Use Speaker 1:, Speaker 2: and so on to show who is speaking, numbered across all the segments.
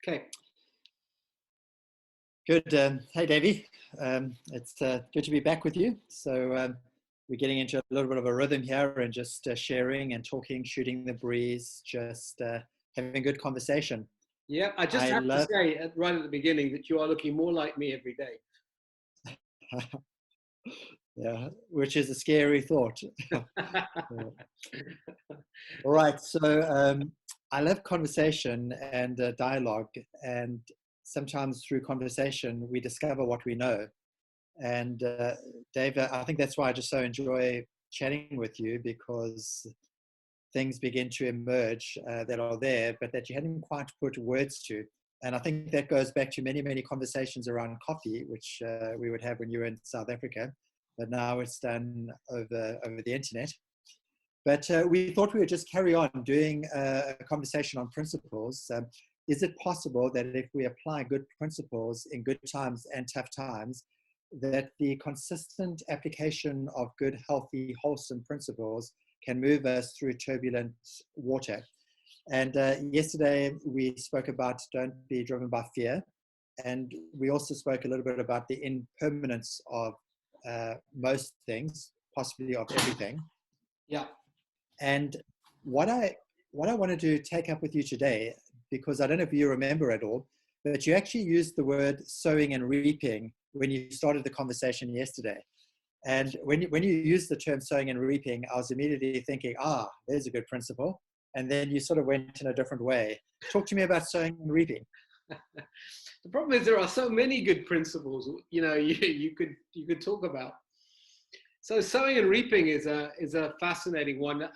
Speaker 1: Okay.
Speaker 2: Good. Hey, Davey. It's good to be back with you. So we're getting into a little bit of a rhythm here and just sharing and talking, shooting the breeze, just having a good conversation.
Speaker 1: Yeah, I just
Speaker 2: I
Speaker 1: have to
Speaker 2: love,
Speaker 1: say right at the beginning that you are looking more like me every day.
Speaker 2: yeah, which is a scary thought. Yeah. All right. So I love conversation and dialogue, and sometimes through conversation we discover what we know. And Dave, I think that's why I just so enjoy chatting with you, because things begin to emerge that are there, but that you hadn't quite put words to. And I think that goes back to many, many conversations around coffee, which we would have when you were in South Africa, but now it's done over the internet. But we thought we would just carry on doing a conversation on principles. Is it possible that if we apply good principles in good times and tough times, that the consistent application of good, healthy, wholesome principles can move us through turbulent water? And yesterday we spoke about don't be driven by fear. And we also spoke a little bit about the impermanence of most things, possibly of everything.
Speaker 1: Yeah.
Speaker 2: And what I wanted to take up with you today, because I don't know if you remember at all, but you actually used the word sowing and reaping when you started the conversation yesterday. And when you used the term sowing and reaping, I was immediately thinking, there's a good principle. And then you sort of went in a different way. Talk to me about sowing and reaping.
Speaker 1: The problem is there are so many good principles, you could talk about. So sowing and reaping is a fascinating one.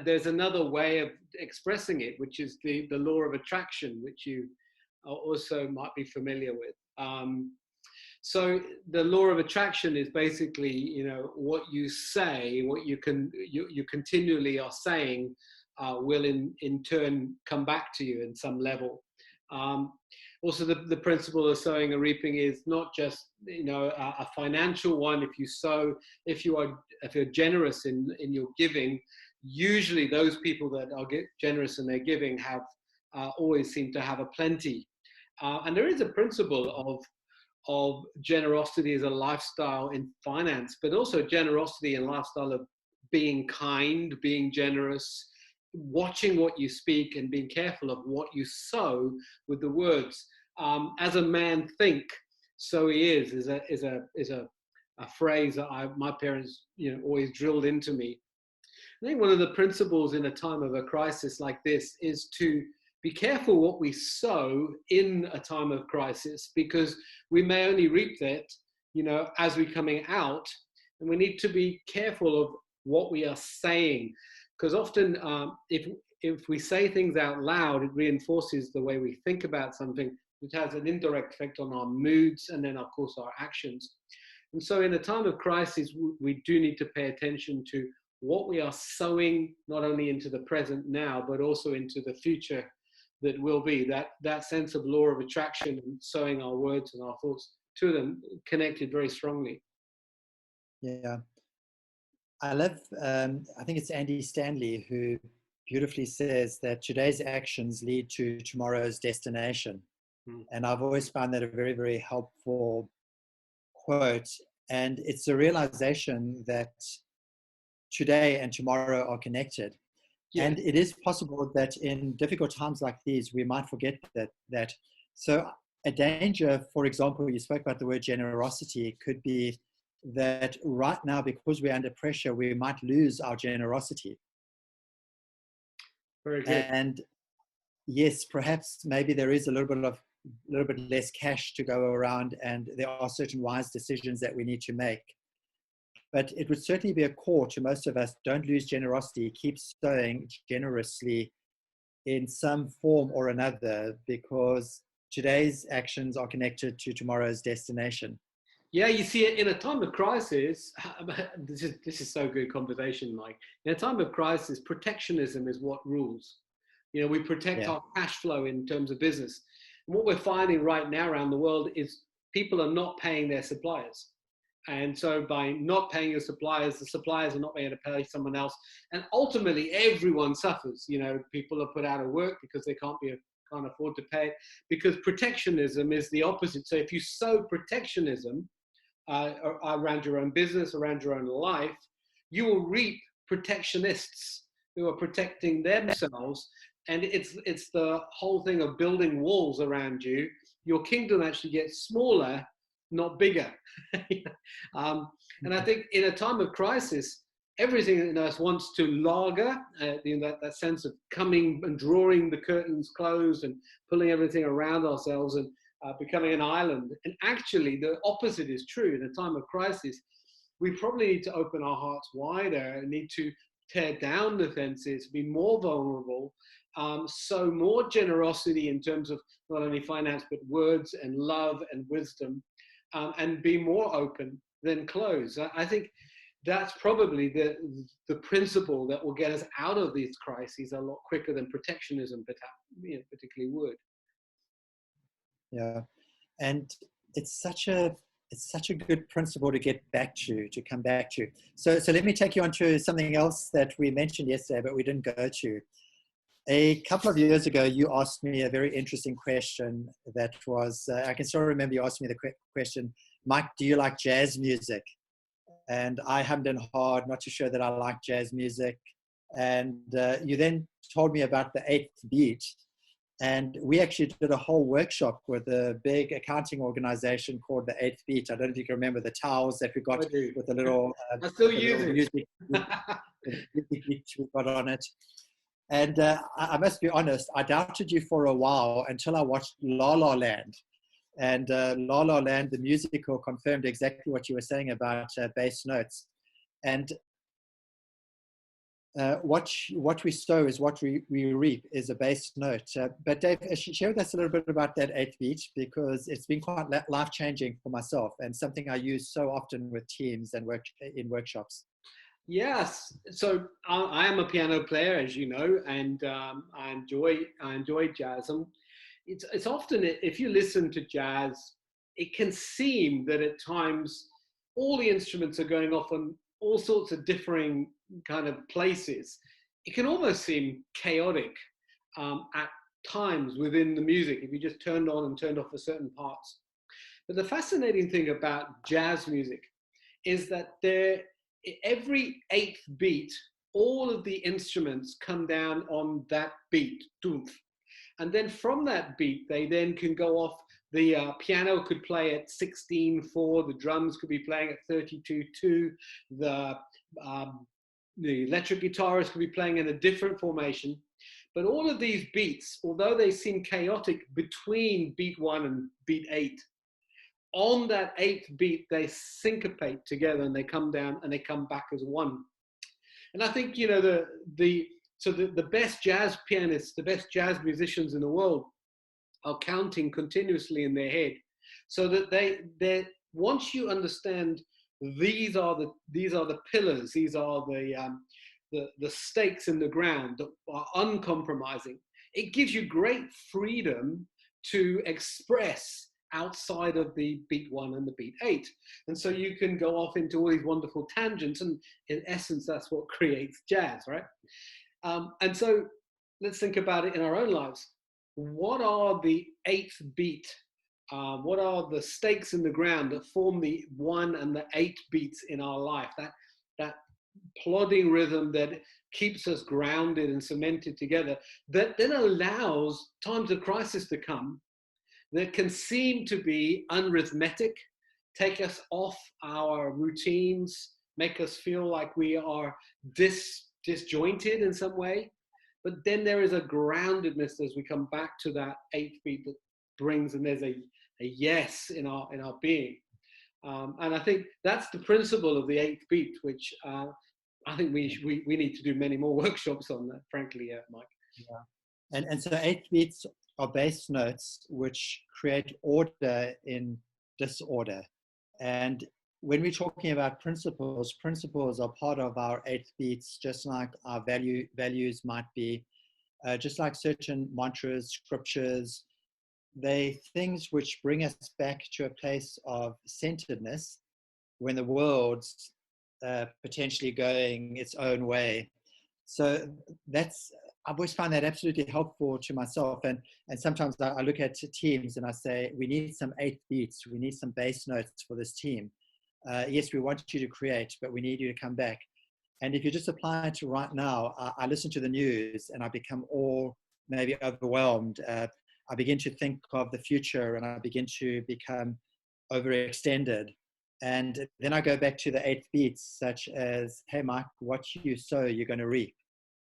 Speaker 1: There's another way of expressing it, which is the law of attraction, which you also might be familiar with. So the law of attraction is basically, what you say, what you continually are saying, will in turn come back to you in some level. Also, the principle of sowing and reaping is not just a financial one. If you sow, if you're generous in your giving, usually those people that are generous in their giving have always seem to have a plenty. And there is a principle of generosity as a lifestyle in finance, but also generosity and lifestyle of being kind, being generous, watching what you speak and being careful of what you sow with the words. As a man think, so he is a phrase that my parents always drilled into me. I think one of the principles in a time of a crisis like this is to be careful what we sow in a time of crisis, because we may only reap that as we're coming out, and we need to be careful of what we are saying. Because often, if we say things out loud, it reinforces the way we think about something, which has an indirect effect on our moods and then, of course, our actions. And so in a time of crisis, we do need to pay attention to what we are sowing, not only into the present now, but also into the future that will be. That sense of law of attraction and sowing our words and our thoughts to them connected very strongly.
Speaker 2: Yeah. I love, I think it's Andy Stanley who beautifully says that today's actions lead to tomorrow's destination. And I've always found that a very, very helpful quote. And it's a realization that today and tomorrow are connected. Yeah. And it is possible that in difficult times like these, we might forget that. So a danger, for example, you spoke about the word generosity, could be that right now, because we're under pressure, we might lose our generosity.
Speaker 1: Very good.
Speaker 2: And yes, perhaps maybe there is a little bit less cash to go around, and there are certain wise decisions that we need to make. But it would certainly be a core to most of us: don't lose generosity, keep sowing generously in some form or another, because today's actions are connected to tomorrow's destination.
Speaker 1: Yeah, you see, in a time of crisis, this is so good conversation, Mike. In a time of crisis, protectionism is what rules. We protect our cash flow in terms of business. And what we're finding right now around the world is people are not paying their suppliers. And so by not paying your suppliers, the suppliers are not able to pay someone else. And ultimately, everyone suffers. People are put out of work because they can't be can't afford to pay it, because protectionism is the opposite. So if you sow protectionism around your own business, around your own life, you will reap protectionists who are protecting themselves. And it's the whole thing of building walls around you. Your kingdom actually gets smaller, not bigger. And I think in a time of crisis, everything in us wants to lager, that sense of coming and drawing the curtains closed and pulling everything around ourselves and becoming an island. And actually, the opposite is true. In a time of crisis, we probably need to open our hearts wider and need to tear down the fences, be more vulnerable, sow more generosity in terms of not only finance, but words and love and wisdom, and be more open than closed. I think that's probably the principle that will get us out of these crises a lot quicker than protectionism particularly would.
Speaker 2: Yeah, and it's such a good principle to get back to come back to. So let me take you on to something else that we mentioned yesterday, but we didn't go to. A couple of years ago, you asked me a very interesting question that was, I can still remember you asked me the question, Mike, do you like jazz music? And I hummed and hawed, not too sure that I like jazz music. And you then told me about the 8th beat. And we actually did a whole workshop with a big accounting organization called the 8th Beat. I don't know if you can remember the towels that we got with the little,
Speaker 1: I still use it.
Speaker 2: Music we got on it. And I must be honest, I doubted you for a while until I watched La La Land. And La La Land, the musical, confirmed exactly what you were saying about bass notes. And what we sow is what we reap, is a bass note. But Dave, share with us a little bit about that 8th beat, because it's been quite life-changing for myself and something I use so often with teams and in workshops.
Speaker 1: Yes, so I am a piano player, as you know, and I enjoy jazz. And it's often, if you listen to jazz, it can seem that at times all the instruments are going off on all sorts of differing kind of places. It can almost seem chaotic at times within the music if you just turned on and turned off for certain parts. But the fascinating thing about jazz music is that every 8th beat, all of the instruments come down on that beat, doof. And then from that beat, they then can go off. The piano could play at 16/4, the drums could be playing at 32/2, the electric guitarist could be playing in a different formation. But all of these beats, although they seem chaotic between beat 1 and beat 8, on that 8th beat, they syncopate together and they come down and they come back as one. And I think, the best jazz pianists, the best jazz musicians in the world are counting continuously in their head, so that they once you understand these are the pillars, these are the stakes in the ground that are uncompromising. It gives you great freedom to express outside of the beat 1 and the beat 8. And so you can go off into all these wonderful tangents, and in essence, that's what creates jazz, right? And so let's think about it in our own lives. What are the 8th beat? What are the stakes in the ground that form the 1 and the 8 beats in our life? That plodding rhythm that keeps us grounded and cemented together, that then allows times of crisis to come that can seem to be unrhythmic, take us off our routines, make us feel like we are disjointed in some way. But then there is a groundedness as we come back to that 8th beat that brings, and there's a yes in our being. And I think that's the principle of the 8th beat, which I think we need to do many more workshops on that, frankly, Mike.
Speaker 2: Yeah. And so 8th beats are bass notes which create order in disorder. And when we're talking about principles are part of our 8th beats, just like our values might be, just like certain mantras, scriptures. They things which bring us back to a place of centeredness when the world's potentially going its own way. So I've always found that absolutely helpful to myself. And sometimes I look at teams and I say, we need some 8 beats. We need some bass notes for this team. Yes, we want you to create, but we need you to come back. And if you just apply it to right now, I listen to the news and I become all maybe overwhelmed. I begin to think of the future and I begin to become overextended. And then I go back to the 8 beats, such as, hey, Mike, what you sow, you're going to reap.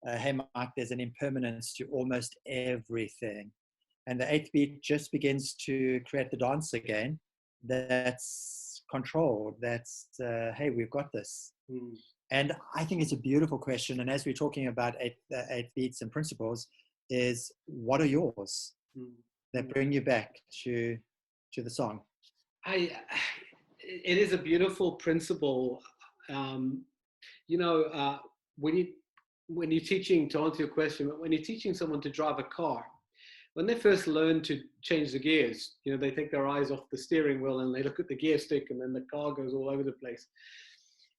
Speaker 2: Hey, Mike, there's an impermanence to almost everything. And the 8th beat just begins to create the dance again. That's controlled. That's, hey, we've got this. Mm. And I think it's a beautiful question. And as we're talking about 8 beats and principles, is what are yours that bring you back to the song?
Speaker 1: It is a beautiful principle. When you're teaching, to answer your question, when you're teaching someone to drive a car, when they first learn to change the gears, they take their eyes off the steering wheel and they look at the gear stick and then the car goes all over the place.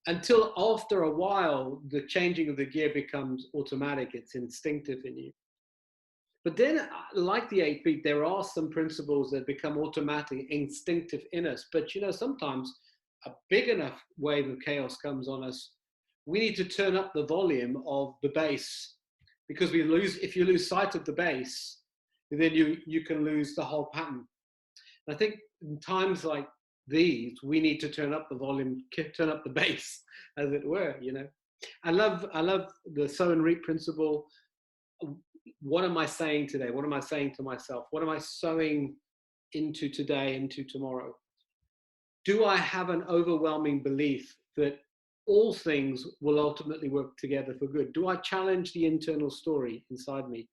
Speaker 1: Until after a while, the changing of the gear becomes automatic. It's instinctive in you. But then, like the 8 beat, there are some principles that become automatic, instinctive in us. But sometimes a big enough wave of chaos comes on us, we need to turn up the volume of the bass, because if you lose sight of the bass, then you can lose the whole pattern. And I think in times like these, we need to turn up the volume, turn up the bass, as it were. I love the sow and reap principle. What am I saying today? What am I saying to myself? What am I sowing into today, into tomorrow? Do I have an overwhelming belief that all things will ultimately work together for good? Do I challenge the internal story inside me?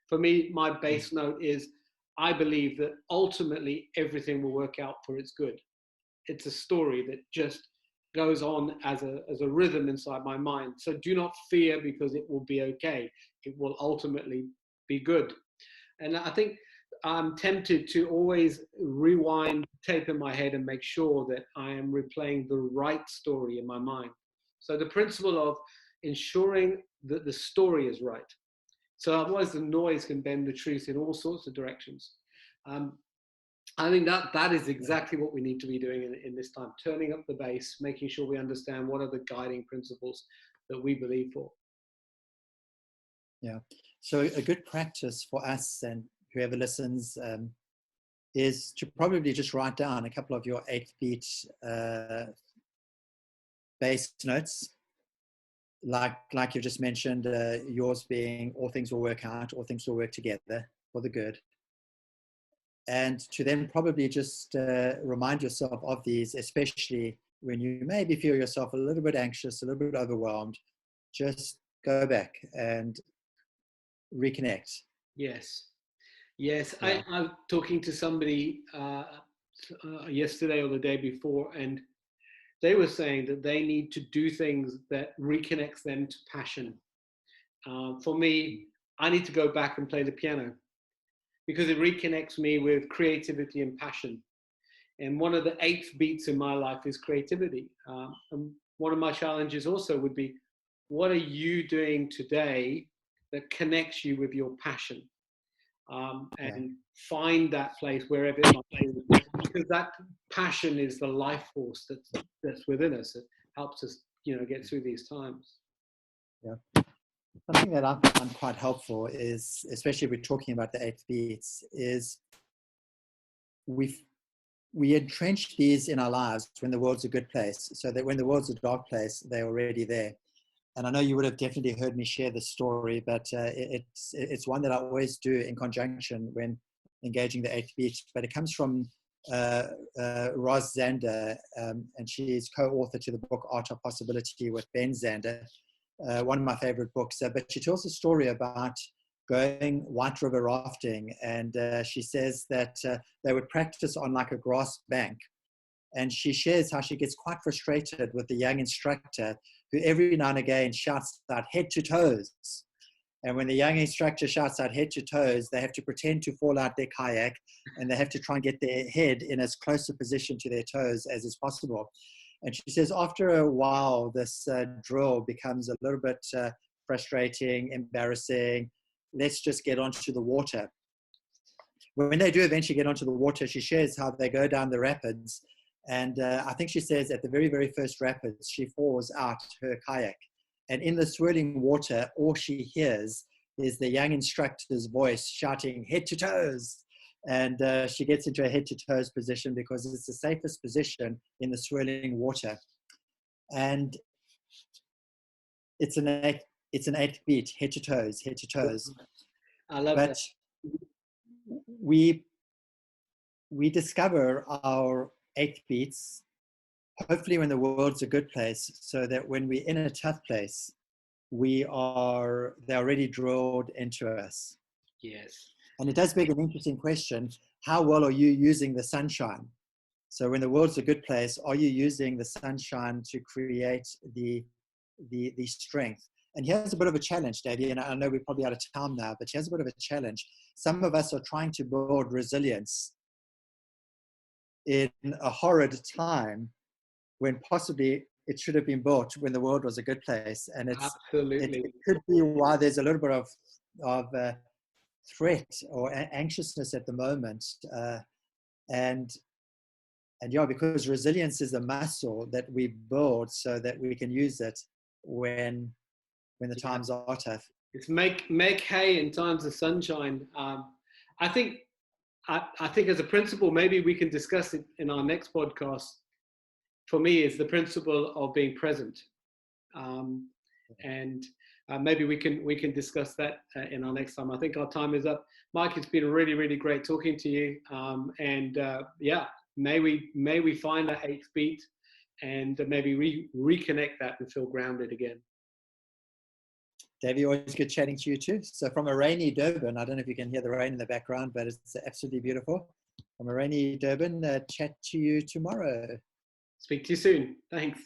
Speaker 1: For me, my base note is, I believe that ultimately everything will work out for its good. It's a story that just goes on as a rhythm inside my mind. So do not fear, because it will be okay. It will ultimately be good. And I think I'm tempted to always rewind tape in my head and make sure that I am replaying the right story in my mind. So the principle of ensuring that the story is right. So otherwise the noise can bend the truth in all sorts of directions. I think that is exactly what we need to be doing in this time, turning up the bass, making sure we understand what are the guiding principles that we believe for.
Speaker 2: Yeah. So a good practice for us and whoever listens is to probably just write down a couple of your 8 beat bass notes, like you just mentioned, yours being all things will work out, all things will work together for the good. And to then probably just remind yourself of these, especially when you maybe feel yourself a little bit anxious, a little bit overwhelmed, just go back and reconnect.
Speaker 1: Yes. Yeah. I'm talking to somebody yesterday or the day before, and they were saying that they need to do things that reconnects them to passion. For me, I need to go back and play the piano, because it reconnects me with creativity and passion. And one of the 8th beats in my life is creativity. And one of my challenges also would be, what are you doing today that connects you with your passion? And find that place wherever it might be, because that passion is the life force that's within us. It helps us, get through these times.
Speaker 2: Yeah. Something that I find quite helpful is, especially if we're talking about the 8th beats, is we entrench these in our lives when the world's a good place, so that when the world's a dark place, they're already there. And I know you would have definitely heard me share this story, but it's one that I always do in conjunction when engaging the 8th beat. But it comes from Roz Zander, and she's co-author to the book Art of Possibility with Ben Zander, one of my favorite books. But she tells a story about going White River rafting, and she says that they would practice on like a grass bank. And she shares how she gets quite frustrated with the young instructor, who every now and again shouts out head to toes. And when the young instructor shouts out head to toes, they have to pretend to fall out their kayak, and they have to try and get their head in as close a position to their toes as is possible. And she says after a while, this drill becomes a little bit frustrating, embarrassing. let's just get onto the water. When they do eventually get onto the water, she shares how they go down the rapids. And I think she says at the very, very first rapids, she falls out her kayak. And in the swirling water, all she hears is the young instructor's voice shouting, head to toes. And she gets into a head to toes position because it's the safest position in the swirling water. And it's an eighth beat, head to toes, head to toes.
Speaker 1: I love
Speaker 2: that. We discover our eighth beats, hopefully when the world's a good place, so that when we're in a tough place, they're already drilled into us.
Speaker 1: Yes.
Speaker 2: And it does beg an interesting question. How well are you using the sunshine? So when the world's a good place, are you using the sunshine to create the strength? And here's a bit of a challenge, Davey, and I know we're probably out of time now, but here's a bit of a challenge. Some of us are trying to build resilience in a horrid time when possibly it should have been built when the world was a good place. And
Speaker 1: Absolutely.
Speaker 2: It could be why there's a little bit of threat or anxiousness at the moment. And yeah, because resilience is a muscle that we build so that we can use it when the times are tough.
Speaker 1: It's make hay in times of sunshine. I think as a principle, maybe we can discuss it in our next podcast. For me, is the principle of being present, and maybe we can discuss that in our next time. I think our time is up. Mike, it's been really, really great talking to you. May we find that eighth beat, and maybe reconnect that and feel grounded again.
Speaker 2: Davey, always good chatting to you too. So from a rainy Durban, I don't know if you can hear the rain in the background, but it's absolutely beautiful. From a rainy Durban, chat to you tomorrow.
Speaker 1: Speak to you soon. Thanks.